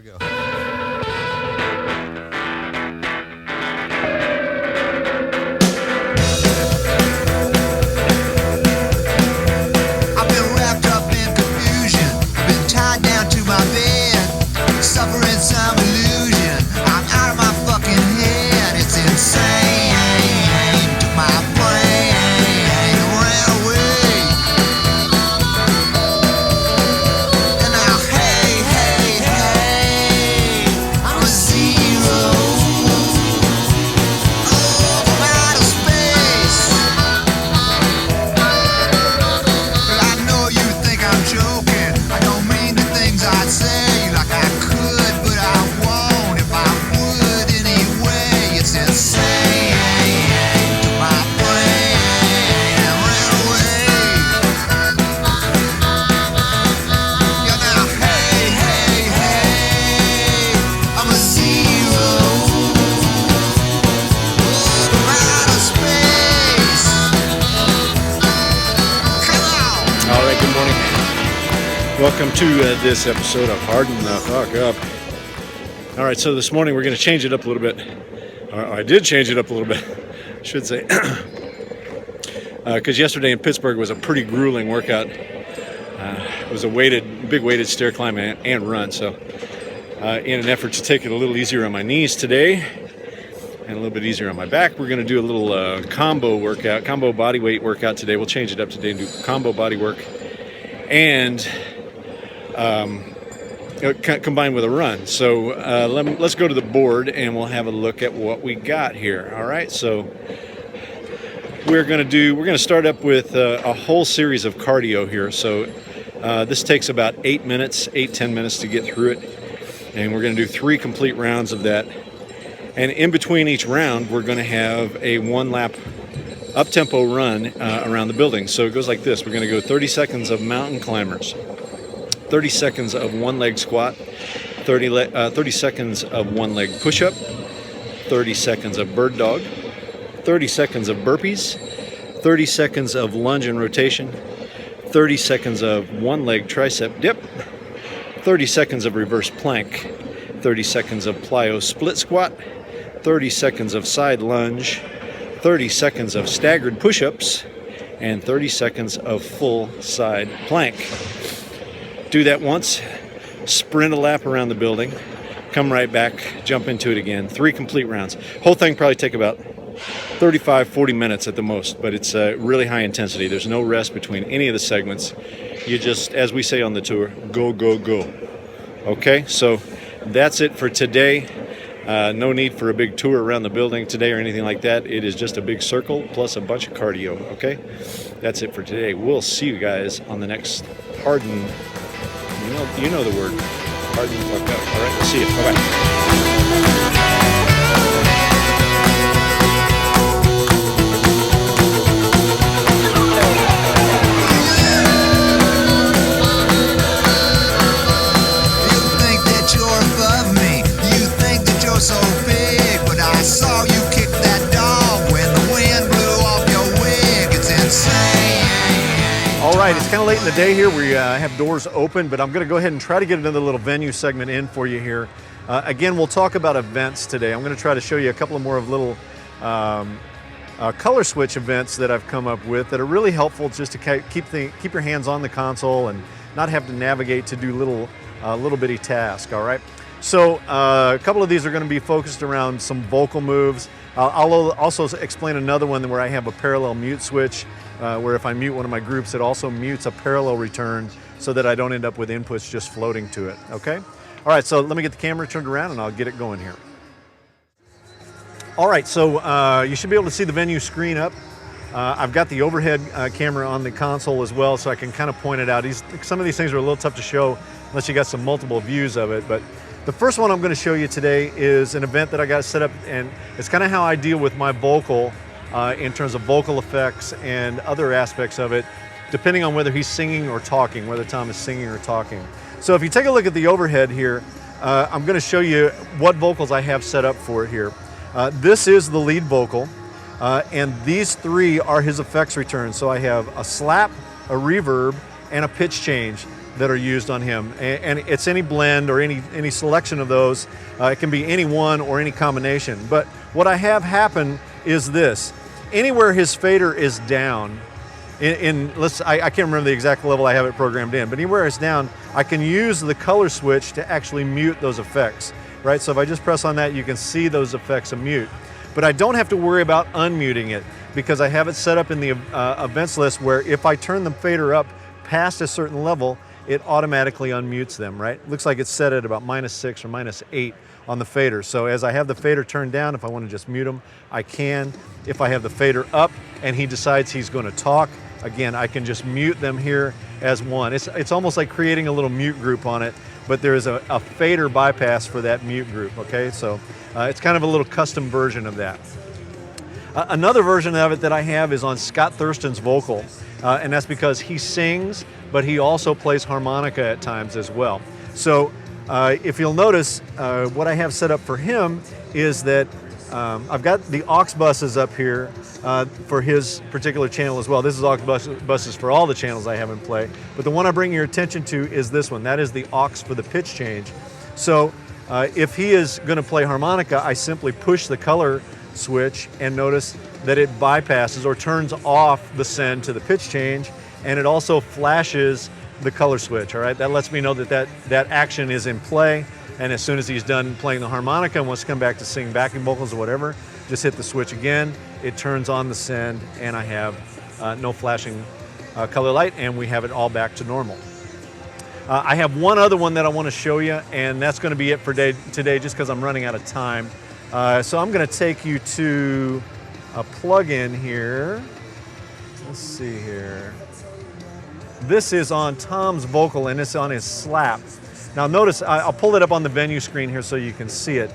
go. I've been wrapped up in confusion, been tied down to my bed, suffering some illusion. I'm out of my fucking head, it's insane. Took my brain and ran away. And now, hey, hey, hey, I'm a zero. Oh, from outer space. But I know you think I'm joking. I don't mean the things I'd say like I could, but I won't if I would anyway. It's insane. Took my brain and ran away. Yeah, now, hey, hey, hey, I'm a zero. Oh, from outer space. Come on. All right, good morning. Welcome to this episode of Harden the Fuck Up. All right, so this morning we're going to change it up a little bit. I did change it up a little bit, I should say. Because yesterday in Pittsburgh was a pretty grueling workout. It was a big weighted stair climb and run. So in an effort to take it a little easier on my knees today and a little bit easier on my back, we're going to do a little combo body weight workout today. We'll change it up today and do combo body work and combined with a run. So let's go to the board and we'll have a look at what we got here. All right, so we're going to start up with a whole series of cardio here. So this takes about 10 minutes to get through it, and we're going to do 3 complete rounds of that. And in between each round, we're going to have a 1-lap up-tempo run around the building. So it goes like this. We're going to go 30 seconds of mountain climbers, 30 seconds of one-leg squat, 30 seconds of one-leg push-up, 30 seconds of bird dog, 30 seconds of burpees, 30 seconds of lunge and rotation, 30 seconds of one-leg tricep dip, 30 seconds of reverse plank, 30 seconds of plyo split squat, 30 seconds of side lunge, 30 seconds of staggered push-ups, and 30 seconds of full side plank. Do that once, sprint a lap around the building, come right back, jump into it again. 3 complete rounds. Whole thing probably take about 35-40 minutes at the most, but it's really high intensity. There's no rest between any of the segments. You just, as we say on the tour, go, go, go. Okay, so that's it for today. No need for a big tour around the building today or anything like that. It is just a big circle plus a bunch of cardio, okay? That's it for today. We'll see you guys on the next Harden. You know the word. Harden the fuck up. All right, we'll see you. Bye-bye. You think that you're above me. You think that you're so big. But I saw you kick that dog when the wind blew off your wig. It's insane. All right, it's kind of late in the day here. We have doors open, but I'm going to go ahead and try to get another little venue segment in for you here. Again, we'll talk about events today. I'm going to try to show you a couple of more of little color switch events that I've come up with that are really helpful just to keep your hands on the console and not have to navigate to do little bitty tasks. All right. So a couple of these are going to be focused around some vocal moves. I'll also explain another one where I have a parallel mute switch, where if I mute one of my groups, it also mutes a parallel return so that I don't end up with inputs just floating to it. Okay. All right. So let me get the camera turned around and I'll get it going here. All right, so you should be able to see the venue screen up. I've got the overhead camera on the console as well, so I can kind of point it out. Some of these things are a little tough to show unless you got some multiple views of it. But the first one I'm going to show you today is an event that I got set up, and it's kind of how I deal with my vocal in terms of vocal effects and other aspects of it, depending on whether he's singing or talking, whether Tom is singing or talking. So if you take a look at the overhead here, I'm going to show you what vocals I have set up for it here. This is the lead vocal, and these 3 are his effects returns. So I have a slap, a reverb, and a pitch change. that are used on him, and it's any blend or any selection of those. It can be any one or any combination. But what I have happen is this: anywhere his fader is down, I can't remember the exact level I have it programmed in, but anywhere it's down, I can use the color switch to actually mute those effects, right? So if I just press on that, you can see those effects of mute. But I don't have to worry about unmuting it because I have it set up in the events list where if I turn the fader up past a certain level, it automatically unmutes them, right? Looks like it's set at about -6 or -8 on the fader. So as I have the fader turned down, if I want to just mute them, I can. If I have the fader up and he decides he's going to talk, again, I can just mute them here as one. It's almost like creating a little mute group on it, but there is a fader bypass for that mute group, okay? So it's kind of a little custom version of that. Another version of it that I have is on Scott Thurston's vocal, and that's because he sings, but he also plays harmonica at times as well. So if you'll notice, what I have set up for him is that I've got the aux buses up here for his particular channel as well. This is aux buses for all the channels I have in play, but the one I bring your attention to is this one. That is the aux for the pitch change. So if he is going to play harmonica, I simply push the color switch and notice that it bypasses or turns off the send to the pitch change, and it also flashes the color switch. All right, that lets me know that action is in play, and as soon as he's done playing the harmonica and wants to come back to sing backing vocals or whatever, just hit the switch again, it turns on the send, and I have no flashing color light, and we have it all back to normal. I have one other one that I want to show you, and that's going to be it for today just because I'm running out of time. So I'm going to take you to a plug-in here. Let's see here. This is on Tom's vocal, and it's on his slap. Now notice, I'll pull it up on the venue screen here so you can see it.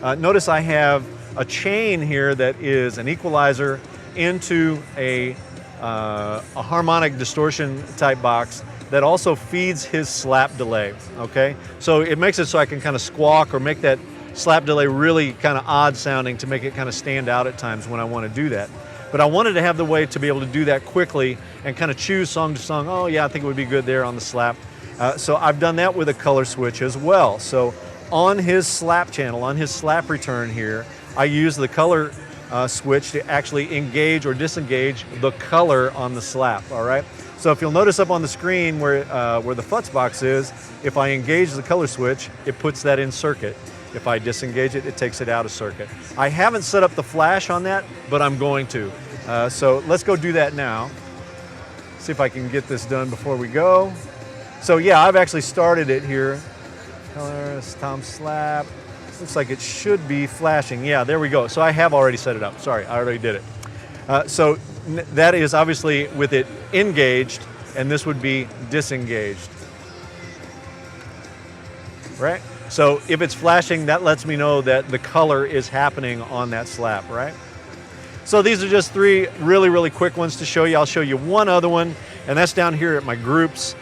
Notice I have a chain here that is an equalizer into a harmonic distortion type box that also feeds his slap delay, okay? So it makes it so I can kind of squawk or make that slap delay really kind of odd sounding to make it kind of stand out at times when I want to do that. But I wanted to have the way to be able to do that quickly and kind of choose song to song. Oh yeah, I think it would be good there on the slap. So I've done that with a color switch as well. So on his slap channel, on his slap return here, I use the color switch to actually engage or disengage the color on the slap, all right? So if you'll notice up on the screen where the futz box is, if I engage the color switch, it puts that in circuit. If I disengage it, it takes it out of circuit. I haven't set up the flash on that, but I'm going to. So let's go do that now. See if I can get this done before we go. So yeah, I've actually started it here. Colors, Tom slap. Looks like it should be flashing. Yeah, there we go. So I have already set it up. Sorry, I already did it. So that is obviously with it engaged, and this would be disengaged. Right? So if it's flashing, that lets me know that the color is happening on that slap, right? So these are just three really, really quick ones to show you. I'll show you one other one, and that's down here at my groups.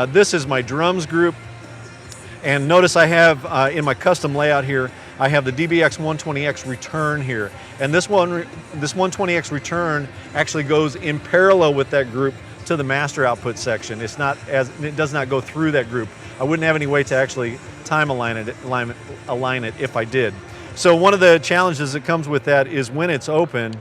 This is my drums group. And notice I have, in my custom layout here, I have the DBX 120X return here. And this 120X return actually goes in parallel with that group to the master output section. It does not go through that group. I wouldn't have any way to actually time align it if I did. So one of the challenges that comes with that is when it's open,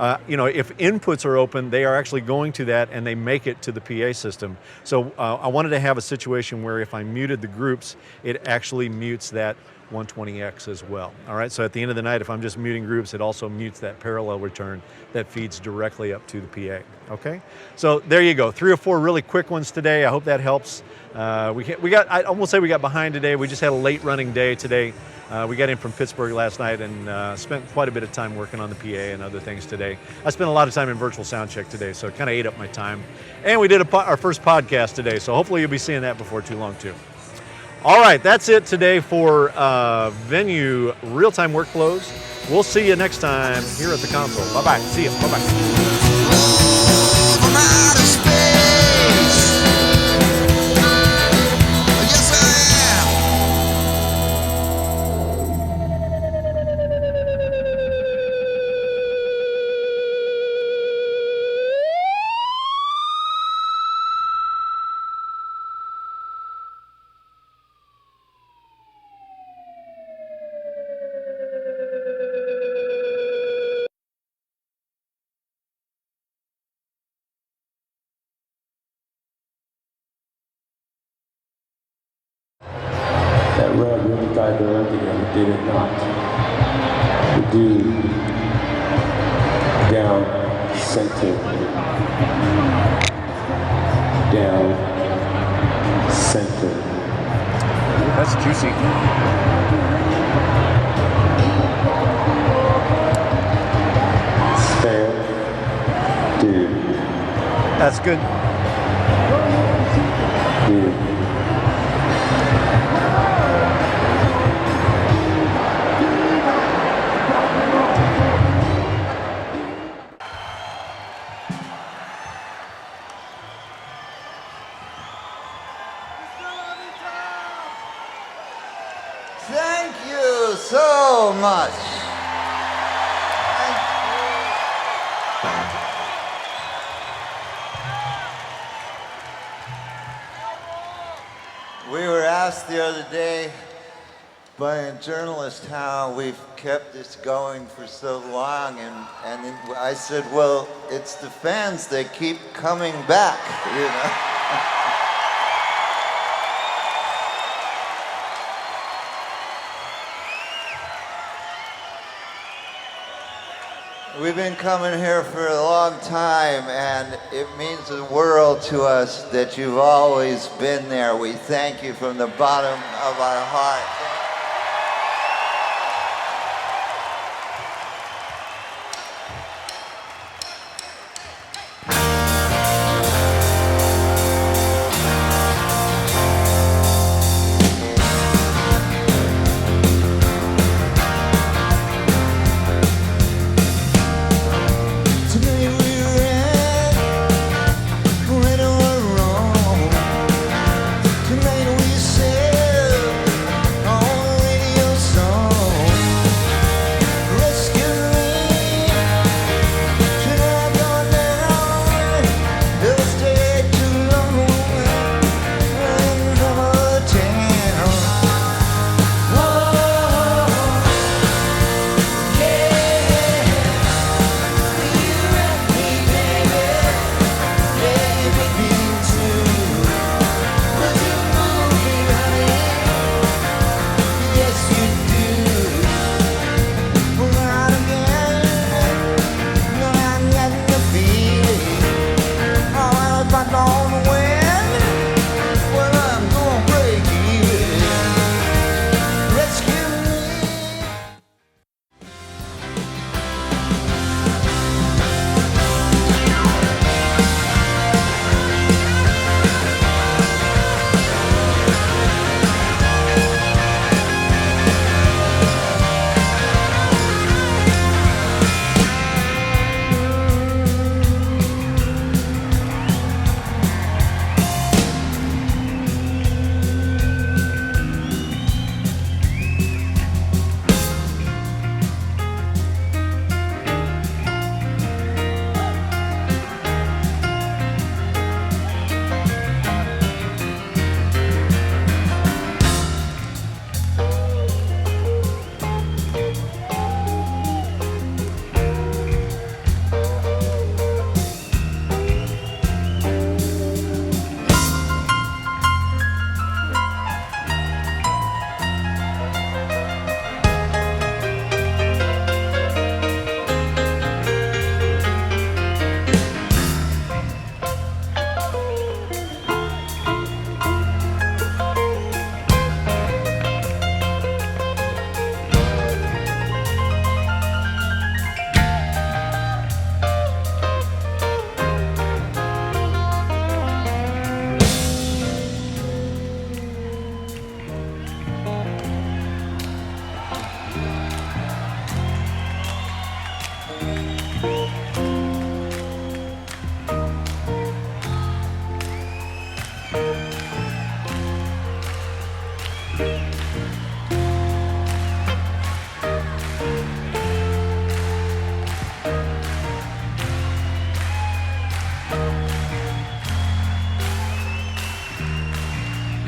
if inputs are open, they are actually going to that and they make it to the PA system. So I wanted to have a situation where if I muted the groups, it actually mutes that 120X as well. All right, so at the end of the night, if I'm just muting groups, it also mutes that parallel return that feeds directly up to the PA. Okay, so there you go. 3 or 4 really quick ones today. I hope that helps. I won't say we got behind today. We just had a late running day today. We got in from Pittsburgh last night and spent quite a bit of time working on the PA and other things today. I spent a lot of time in virtual sound check today, so it kind of ate up my time. And we did our first podcast today, so hopefully you'll be seeing that before too long too. All right, that's it today for Venue Real-Time Workflows. We'll see you next time here at the console. Bye-bye. See you. Bye-bye. tried to run together, did it not. The dude down center. Down center. That's juicy. Spare. Dude. That's good. Dude. Thank you so much. We were asked the other day by a journalist how we've kept this going for so long, and I said, well, it's the fans that keep coming back, you know. We've been coming here for a long time, and it means the world to us that you've always been there. We thank you from the bottom of our heart.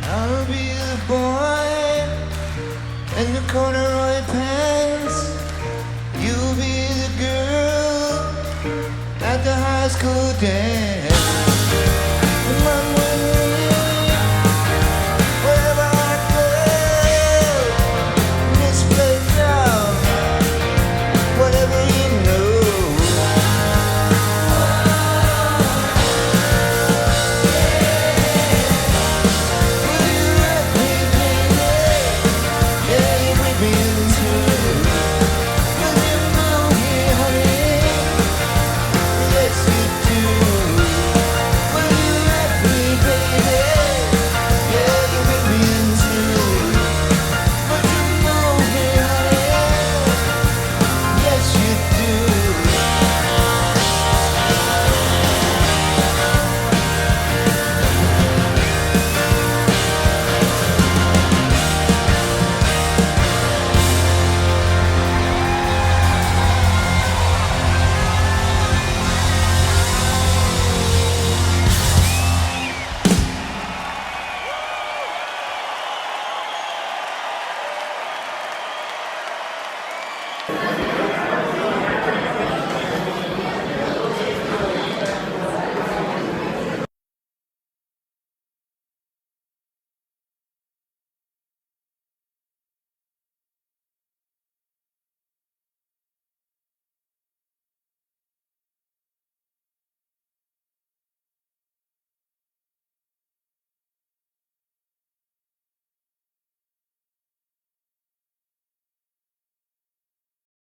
I'll be the boy in the corduroy pants. You'll be the girl at the high school dance.